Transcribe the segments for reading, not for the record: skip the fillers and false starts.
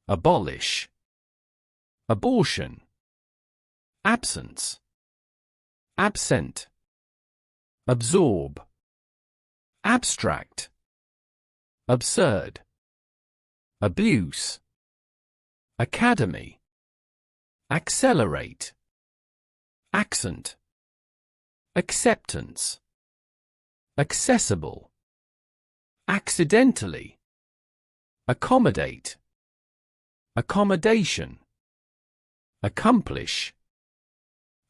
abolish, abortion, absence, absent, absorb, abstract, absurd, abuse, academy, accelerate, accent, acceptance, accessible, accidentally, accommodate, accommodation, accomplish,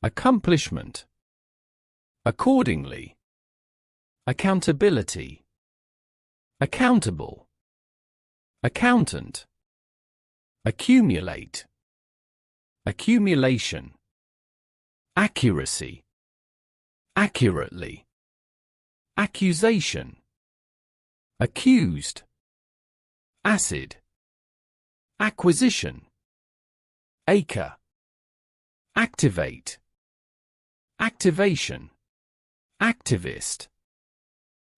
accomplishment, accordingly, accountability, accountable, accountant, accumulate, accumulation, accuracy, accurately, accusation, accused, acid, acquisition, acre, activate, activation, activist,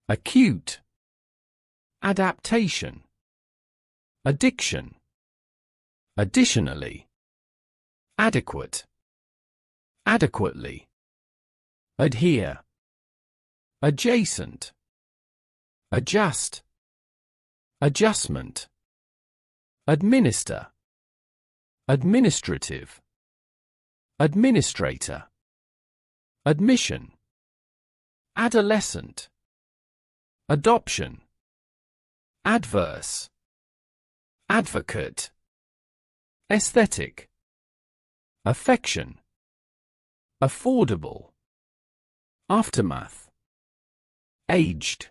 acute, adaptation, addiction, additionally, adequate, adequately, adhere, adjacent, adjust, adjustment, administer, administrative, administrator, admission, adolescent, adoption, adverse, advocate, aesthetic, affection, affordable, aftermath, aged,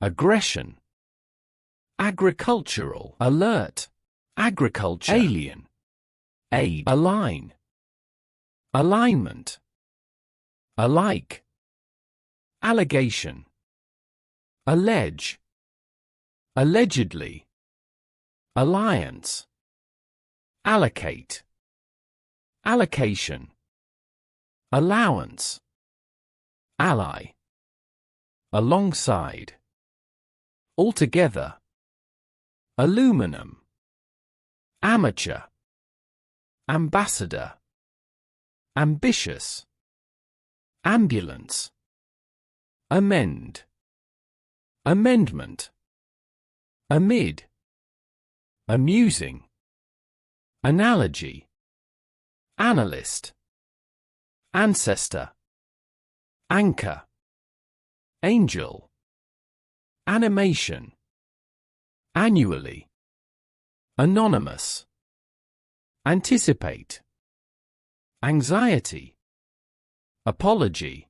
aggression, agricultural, alert, agriculture, alien, aid, align, alignment, alike, allegation, allege, allegedly, alliance, allocate, allocation, allowance, ally, alongside, altogether, aluminum, amateur, ambassador, ambitious, ambulance, amend, amendment, amid, amusing, analogy, analyst, ancestor, anchor, angel, animation, annually, anonymous, anticipate, anxiety, apology,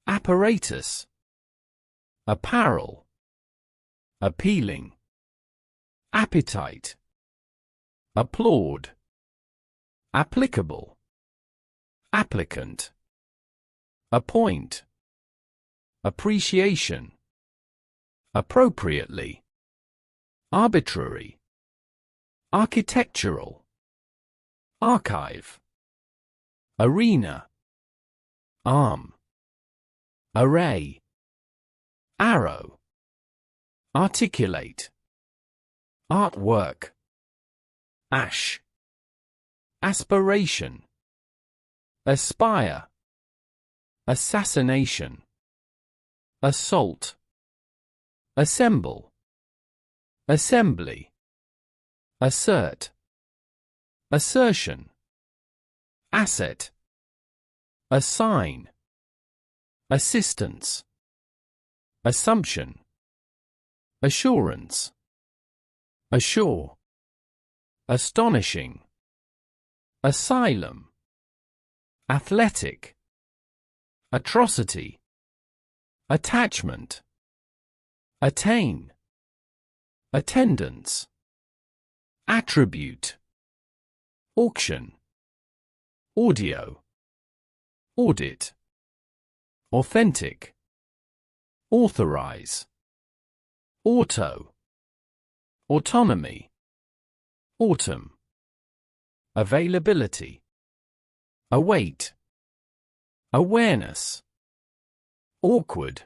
apparatus, apparel, appealing, appetite, applaud, applicable, applicant, appoint, appreciation, appropriately, arbitrary, architectural, archive, arena, arm, array, arrow, articulate, artwork, ash, aspiration, aspire, assassination, assault, assemble, assembly, assert, assertion, asset, assign, assistance, assumption, assurance, assure, astonishing, asylum, athletic, atrocity, attachment, attain, attendance, attribute, auction, audio, audit, authentic, authorize, auto, autonomy, autumn, availability, await, awareness, awkward,